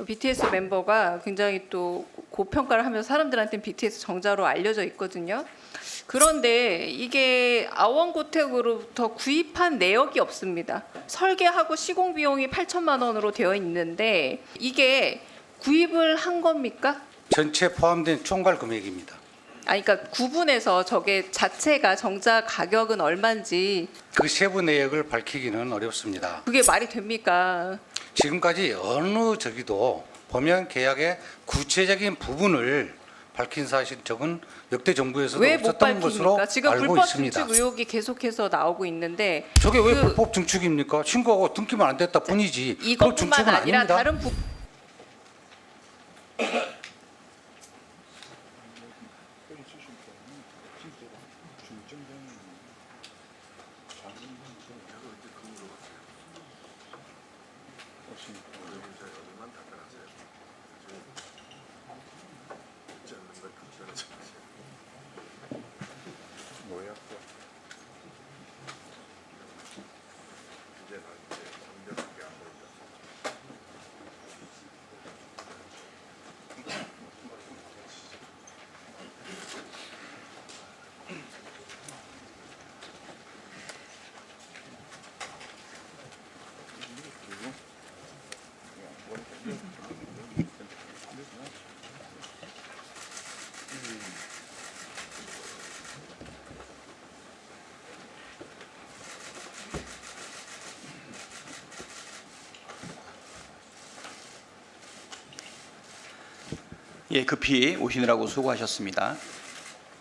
BTS 멤버가 굉장히 또 고평가를 하면서 사람들한테는 BTS 정자로 알려져 있거든요. 그런데 이게 아원고택으로부터 구입한 내역이 없습니다. 설계하고 시공 비용이 8천만 원으로 되어 있는데 이게 구입을 한 겁니까? 전체 포함된 총괄 금액입니다. 그러니까 구분해서 저게 자체가 정자 가격은 얼마인지 그 세부 내역을 밝히기는 어렵습니다. 그게 말이 됩니까? 지금까지 어느 저기도 보면 계약의 구체적인 부분을 밝힌 적은 역대 정부에서도 왜 못 없었던 것으로 밝힙니까? 지금 알고 불법 있습니다. 증축 의혹이 계속해서 나오고 있는데 저게 왜 불법 증축입니까? 신고하고 등기만 안 됐다 뿐이지. 그거 이것뿐만 증축은 아니라 아닙니다. 다른 예, 급히 오시느라고 수고하셨습니다.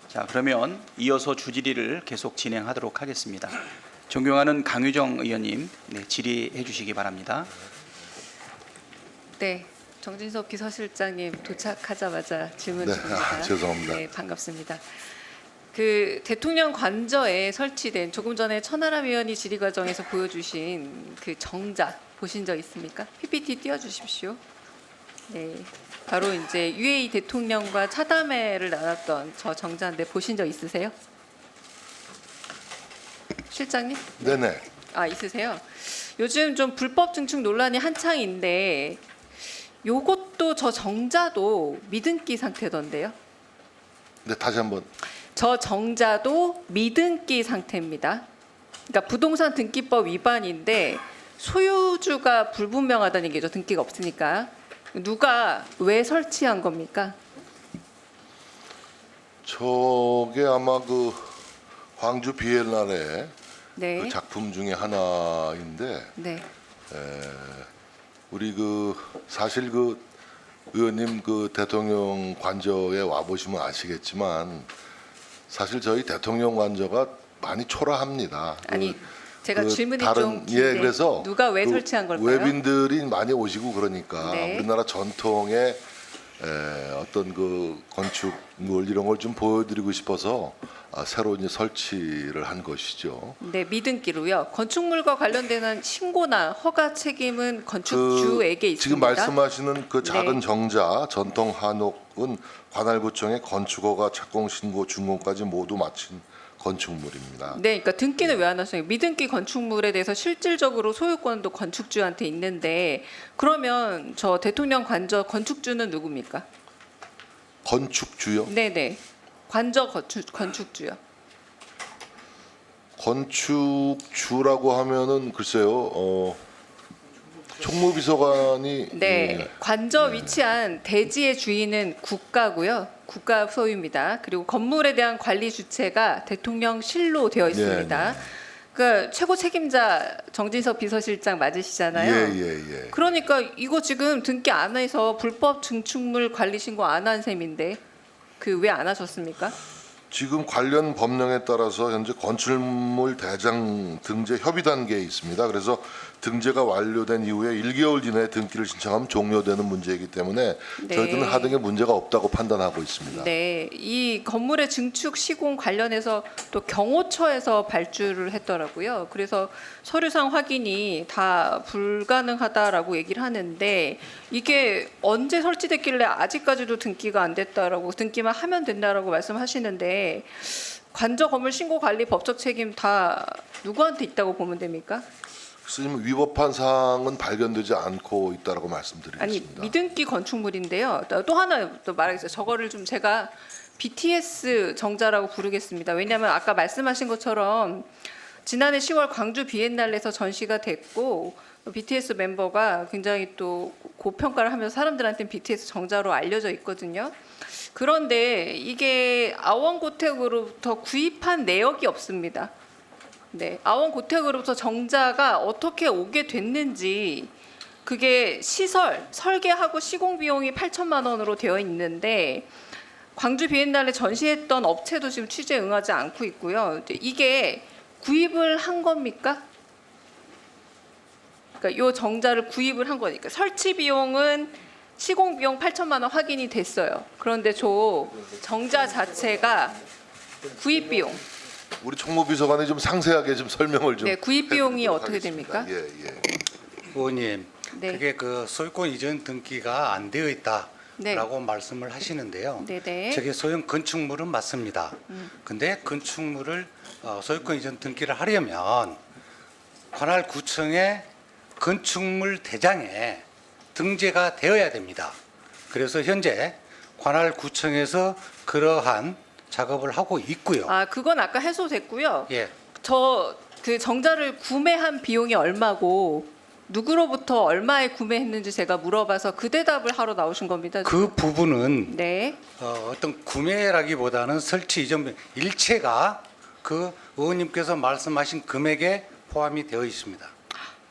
자, 그러면 이어서 주질의를 계속 진행하도록 하겠습니다. 존경하는 강유정 의원님, 네, 질의해 주시기 바랍니다. 네, 정진석 비서실장님 도착하자마자 질문 네, 드립니다. 죄송합니다. 네, 반갑습니다. 그 대통령 관저에 설치된 조금 전에 천하람 의원이 질의 과정에서 보여주신 그 정자 보신 적 있습니까? PPT 띄워주십시오. 네, 바로 이제 UAE 대통령과 차담회를 나눴던 저 정자인데 보신 적 있으세요? 실장님? 네네. 아, 있으세요? 요즘 좀 불법 증축 논란이 한창인데 요것도 저 정자도 미등기 상태던데요? 네, 다시 한번. 저 정자도 미등기 상태입니다. 그러니까 부동산 등기법 위반인데 소유주가 불분명하다는 얘기죠. 등기가 없으니까. 누가 왜 설치한 겁니까? 저게 아마 그 광주 비엔날레 네. 그 작품 중에 하나인데 네. 우리 그 사실 그 의원님 그 대통령 관저에 와 보시면 아시겠지만 사실 저희 대통령 관저가 많이 초라합니다. 아니, 제가 그 질문이 다른 좀 긴데 예, 그래서 누가 왜 그 설치한 걸까요? 외빈들이 많이 오시고 그러니까 네. 우리나라 전통의 어떤 그 건축물 이런 걸 좀 보여드리고 싶어서 새로 이제 설치를 한 것이죠. 네, 미등기로요. 건축물과 관련된 신고나 허가 책임은 건축주에게 있습니다. 지금 말씀하시는 그 작은 네. 정자 전통 한옥은 관할구청의 건축허가 착공 신고 준공까지 모두 마친 건축물입니다. 네, 그러니까 등기는 왜 안 하셨어요? 미등기 건축물에 대해서 실질적으로 소유권도 건축주한테 있는데 그러면 저 대통령 관저 건축주는 누굽니까? 건축주요? 네. 관저 건축주요. 건축주라고 하면은 글쎄요. 총무비서관이 네, 예, 관저 위치한 대지의 주인은 국가고요. 국가 소유입니다. 그리고 건물에 대한 관리 주체가 대통령실로 되어 있습니다. 네. 그러니까 최고 책임자 정진석 비서실장 맞으시잖아요. 예. 그러니까 이거 지금 등기 안 해서 불법 증축물 관리 신고 안 한 셈인데 그 왜 안 하셨습니까? 지금 관련 법령에 따라서 현재 건축물 대장 등재 협의 단계에 있습니다. 그래서 등재가 완료된 이후에 1개월 이내에 등기를 신청하면 종료되는 문제이기 때문에 네. 저희들은 하등에 문제가 없다고 판단하고 있습니다. 네, 이 건물의 증축 시공 관련해서 또 경호처에서 발주를 했더라고요. 그래서 서류상 확인이 다 불가능하다라고 얘기를 하는데 이게 언제 설치됐길래 아직까지도 등기가 안 됐다라고 등기만 하면 된다라고 말씀하시는데 관저 건물 신고 관리 법적 책임 다 누구한테 있다고 보면 됩니까? 스님 위법한 사항은 발견되지 않고 있다라고 아니 말씀드리겠습니다. 미등기 건축물인데요. 또 하나 또 말하겠어요. 저거를 좀 제가 BTS 정자라고 부르겠습니다. 왜냐하면 아까 말씀하신 것처럼 지난해 10월 광주 비엔날레에서 전시가 됐고 BTS 멤버가 굉장히 또 고평가를 하면서 사람들한테는 BTS 정자로 알려져 있거든요. 그런데 이게 아원고택으로부터 구입한 내역이 없습니다. 네, 아원고택으로부터 정자가 어떻게 오게 됐는지 그게 시설, 설계하고 시공 비용이 8천만 원으로 되어 있는데 광주 비엔날레 전시했던 업체도 지금 취재에 응하지 않고 있고요. 이게 구입을 한 겁니까? 그러니까 요 정자를 구입을 한 거니까 설치 비용은 시공 비용 8천만 원 확인이 됐어요. 그런데 저 정자 자체가 구입 비용, 우리 총무비서관이 좀 상세하게 좀 설명을 좀. 네, 구입 비용이 해드리도록 어떻게 하겠습니다. 됩니까? 예, 예. 의원님, 네. 그게 그 소유권 이전 등기가 안 되어 있다라고 말씀을 하시는데요. 네네. 저게 소형 건축물은 맞습니다. 근데 건축물을 소유권 이전 등기를 하려면 관할 구청의 건축물 대장에 등재가 되어야 됩니다. 그래서 현재 관할 구청에서 그러한 작업을 하고 있고요. 아, 그건 아까 해소됐고요. 예, 저 그 정자를 구매한 비용이 얼마고 누구로부터 얼마에 구매했는지 제가 물어봐서 그 대답을 하러 나오신 겁니다. 그 부분은 네. 어떤 구매라기보다는 설치 이전 일체가 그 의원님께서 말씀하신 금액에 포함이 되어 있습니다.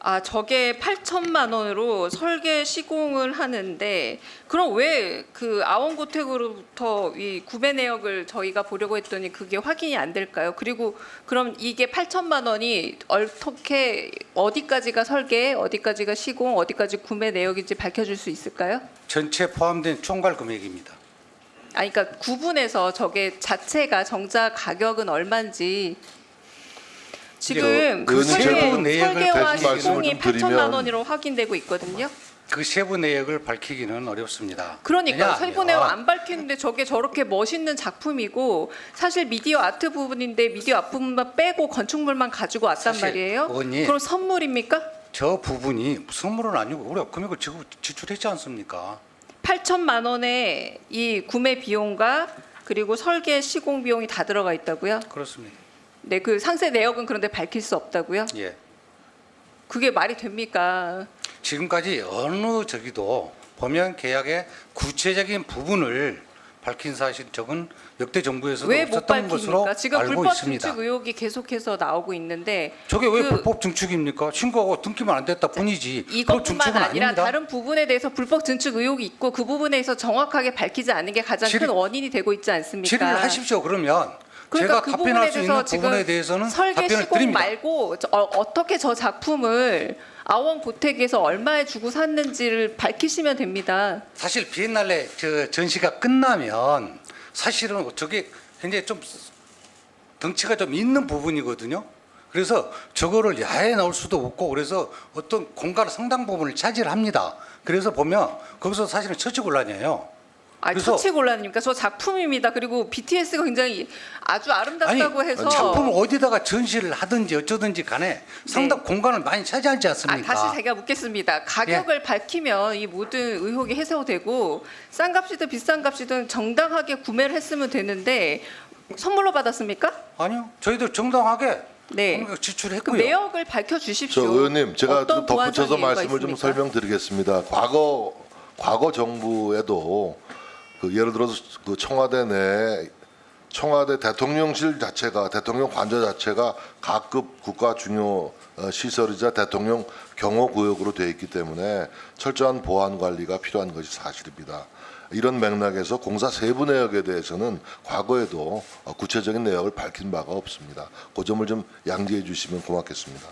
아, 저게 8천만 원으로 설계 시공을 하는데 그럼 왜 그 아원고택으로부터 이 구매 내역을 저희가 보려고 했더니 그게 확인이 안 될까요? 그리고 그럼 이게 8천만 원이 어떻게 어디까지가 설계, 어디까지가 시공, 어디까지 구매 내역인지 밝혀줄 수 있을까요? 전체 포함된 총괄 금액입니다. 아니, 그러니까 구분해서 저게 자체가 정자 가격은 얼마인지 지금 그 세부 내역을 설계와 대신 말씀을 시공이 좀 8천만 드리면 원으로 확인되고 있거든요. 그 세부 내역을 밝히기는 어렵습니다. 그러니까 세부 내역 왜냐하면 안 밝히는데 저게 저렇게 멋있는 작품이고 사실 미디어 아트 부분인데 미디어 아트 부분만 빼고 건축물만 가지고 왔단 사실 말이에요. 의원님, 그럼 선물입니까? 저 부분이 선물은 아니고 우리가 금액을 지출했지 않습니까? 8천만 원의 이 구매 비용과 그리고 설계 시공 비용이 다 들어가 있다고요? 그렇습니다. 네, 그 상세 내역은 그런데 밝힐 수 없다고요? 예. 그게 말이 됩니까? 지금까지 어느 저기도 보면 계약의 구체적인 부분을 밝힌 사실 적은 역대 정부에서도 왜 못 없었던 것으로 밝힙니까? 지금 알고 불법 있습니다. 증축 의혹이 계속해서 나오고 있는데 저게 왜 그 불법 증축입니까? 신고하고 등기만 안 됐다 뿐이지. 그거 이것뿐만 증축은 아니라 아닙니다. 다른 부분에 대해서 불법 증축 의혹이 있고 그 부분에서 정확하게 밝히지 않는 게 가장 큰 원인이 되고 있지 않습니까? 질의를 하십시오. 그러면 그러니까 제가 그 답변할 부분에 수 있는 대해서 지금 부분에 대해서는 설계 답변을 시공 드립니다. 말고 어떻게 저 작품을 아원고택에서 얼마에 주고 샀는지를 밝히시면 됩니다. 사실 비엔날레 전시가 끝나면 사실은 저게 굉장히 좀 덩치가 좀 있는 부분이거든요. 그래서 저거를 야외에 나올 수도 없고 그래서 어떤 공간 상당 부분을 차지합니다. 그래서 보면 거기서 사실은 처치곤란이에요. 아, 그래서- 처치곤란입니까? 저 작품입니다. 그리고 BTS가 굉장히 아주 아름답다고 해서 작품을 어디다가 전시를 하든지 어쩌든지 간에 상당 공간을 많이 차지하지 않습니까? 다시 제가 묻겠습니다. 가격을 밝히면 이 모든 의혹이 해소되고 싼 값이든 비싼 값이든 정당하게 구매를 했으면 되는데 선물로 받았습니까? 아니요. 저희도 정당하게 네. 금액을 그 지출했고요. 내역을 밝혀 저 주십시오. 의원님 제가 어떤 좀 덧붙여서 보완적인 이유가 말씀을 좀 있습니까? 설명드리겠습니다. 과거 정부에도 그 예를 들어서 그 청와대 대통령실 자체가 대통령 관저 자체가 각급 국가 중요 시설이자 대통령 경호 구역으로 되어 있기 때문에 철저한 보안 관리가 필요한 것이 사실입니다. 이런 맥락에서 공사 세부 내역에 대해서는 과거에도 구체적인 내역을 밝힌 바가 없습니다. 그 점을 좀 양지해 주시면 고맙겠습니다.